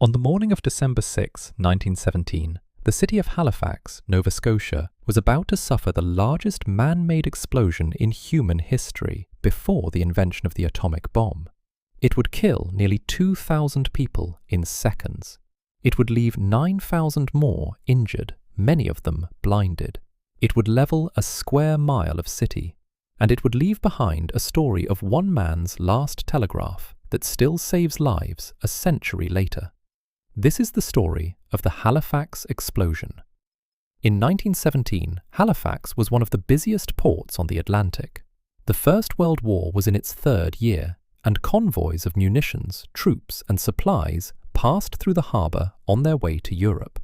On the morning of December 6, 1917, the city of Halifax, Nova Scotia, was about to suffer the largest man-made explosion in human history before the invention of the atomic bomb. It would kill nearly 2,000 people in seconds. It would leave 9,000 more injured, many of them blinded. It would level a square mile of city, and it would leave behind a story of one man's last telegraph that still saves lives a century later. This is the story of the Halifax Explosion. In 1917, Halifax was one of the busiest ports on the Atlantic. The First World War was in its third year, and convoys of munitions, troops, and supplies passed through the harbour on their way to Europe.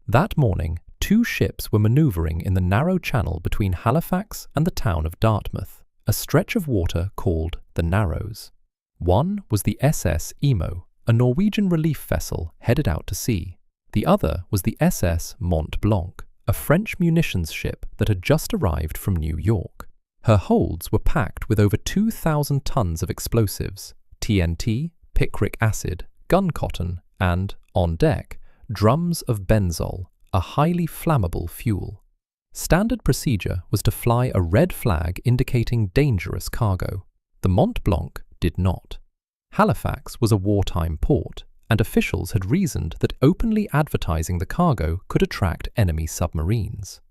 That morning, two ships were manoeuvring in the narrow channel between Halifax and the town of Dartmouth, a stretch of water called the Narrows. One was the SS Emo, a Norwegian relief vessel headed out to sea. The other was the SS Mont-Blanc, a French munitions ship that had just arrived from New York. Her holds were packed with over 2,000 tons of explosives, TNT, picric acid, gun cotton, and, on deck, drums of benzol, a highly flammable fuel. Standard procedure was to fly a red flag indicating dangerous cargo. The Mont-Blanc did not. Halifax was a wartime port, and officials had reasoned that openly advertising the cargo could attract enemy submarines.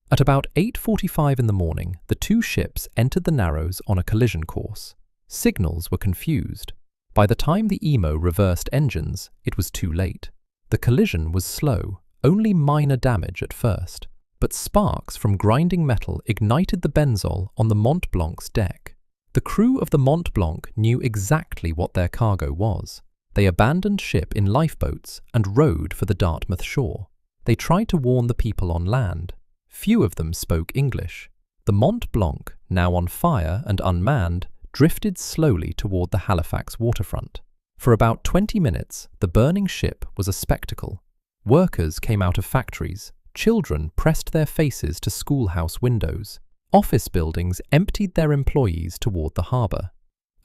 At about 8:45 in the morning, the two ships entered the Narrows on a collision course. Signals were confused. By the time the Emo reversed engines, it was too late. The collision was slow, only minor damage at first, but sparks from grinding metal ignited the benzol on the Mont-Blanc's deck. The crew of the Mont-Blanc knew exactly what their cargo was. They abandoned ship in lifeboats and rowed for the Dartmouth shore. They tried to warn the people on land. Few of them spoke English. The Mont-Blanc, now on fire and unmanned, drifted slowly toward the Halifax waterfront. For about 20 minutes, the burning ship was a spectacle. Workers came out of factories. Children pressed their faces to schoolhouse windows. Office buildings emptied their employees toward the harbour.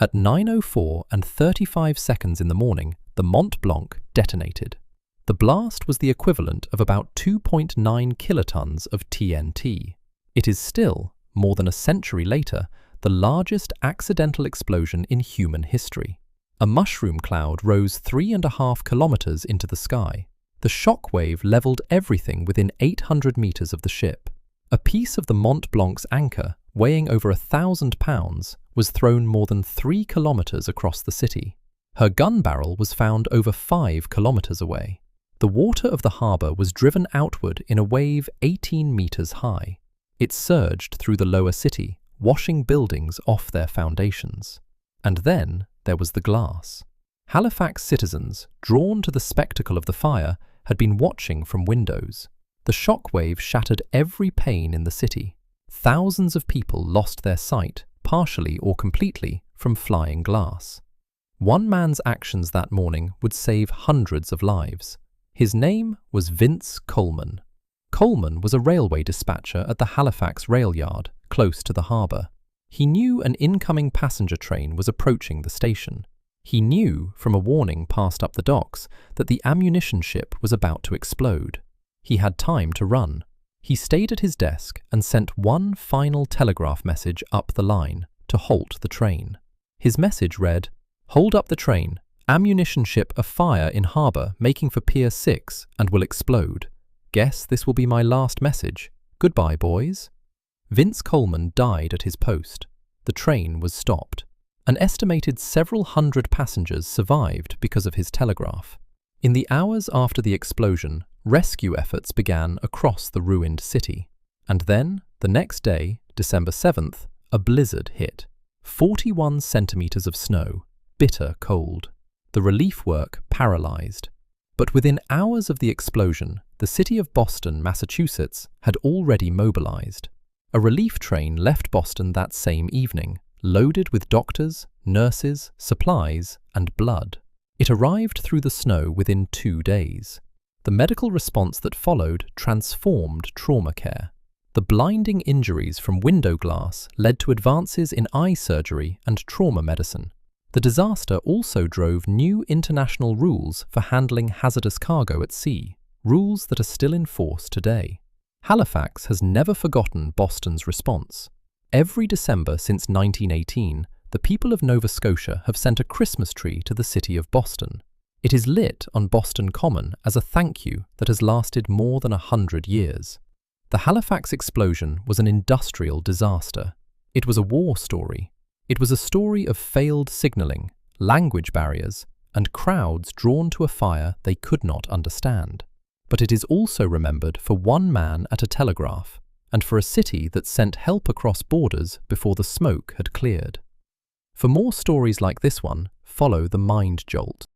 At 9:04 and 35 seconds in the morning, the Mont-Blanc detonated. The blast was the equivalent of about 2.9 kilotons of TNT. It is still, more than a century later, the largest accidental explosion in human history. A mushroom cloud rose 3.5 kilometers into the sky. The shock wave leveled everything within 800 meters of the ship. A piece of the Mont-Blanc's anchor, weighing over 1,000 pounds, was thrown more than 3 kilometers across the city. Her gun barrel was found over 5 kilometers away. The water of the harbour was driven outward in a wave 18 meters high. It surged through the lower city, washing buildings off their foundations. And then there was the glass. Halifax citizens, drawn to the spectacle of the fire, had been watching from windows. The shockwave shattered every pane in the city. Thousands of people lost their sight, partially or completely, from flying glass. One man's actions that morning would save hundreds of lives. His name was Vince Coleman. Coleman was a railway dispatcher at the Halifax rail yard, close to the harbour. He knew an incoming passenger train was approaching the station. He knew, from a warning passed up the docks, that the ammunition ship was about to explode. He had time to run. He stayed at his desk and sent one final telegraph message up the line to halt the train. His message read, "Hold up the train. Ammunition ship afire in harbour making for Pier 6 and will explode. Guess this will be my last message. Goodbye, boys." Vince Coleman died at his post. The train was stopped. An estimated several hundred passengers survived because of his telegraph. In the hours after the explosion, rescue efforts began across the ruined city. And then, the next day, December 7th, a blizzard hit. 41 centimeters of snow, bitter cold. The relief work paralyzed. But within hours of the explosion, the city of Boston, Massachusetts, had already mobilized. A relief train left Boston that same evening, loaded with doctors, nurses, supplies, and blood. It arrived through the snow within 2 days. The medical response that followed transformed trauma care. The blinding injuries from window glass led to advances in eye surgery and trauma medicine. The disaster also drove new international rules for handling hazardous cargo at sea, rules that are still in force today. Halifax has never forgotten Boston's response. Every December since 1918, the people of Nova Scotia have sent a Christmas tree to the city of Boston. It is lit on Boston Common as a thank you that has lasted more than 100 years. The Halifax Explosion was an industrial disaster. It was a war story. It was a story of failed signalling, language barriers, and crowds drawn to a fire they could not understand. But it is also remembered for one man at a telegraph, and for a city that sent help across borders before the smoke had cleared. For more stories like this one, follow the Mind Jolt.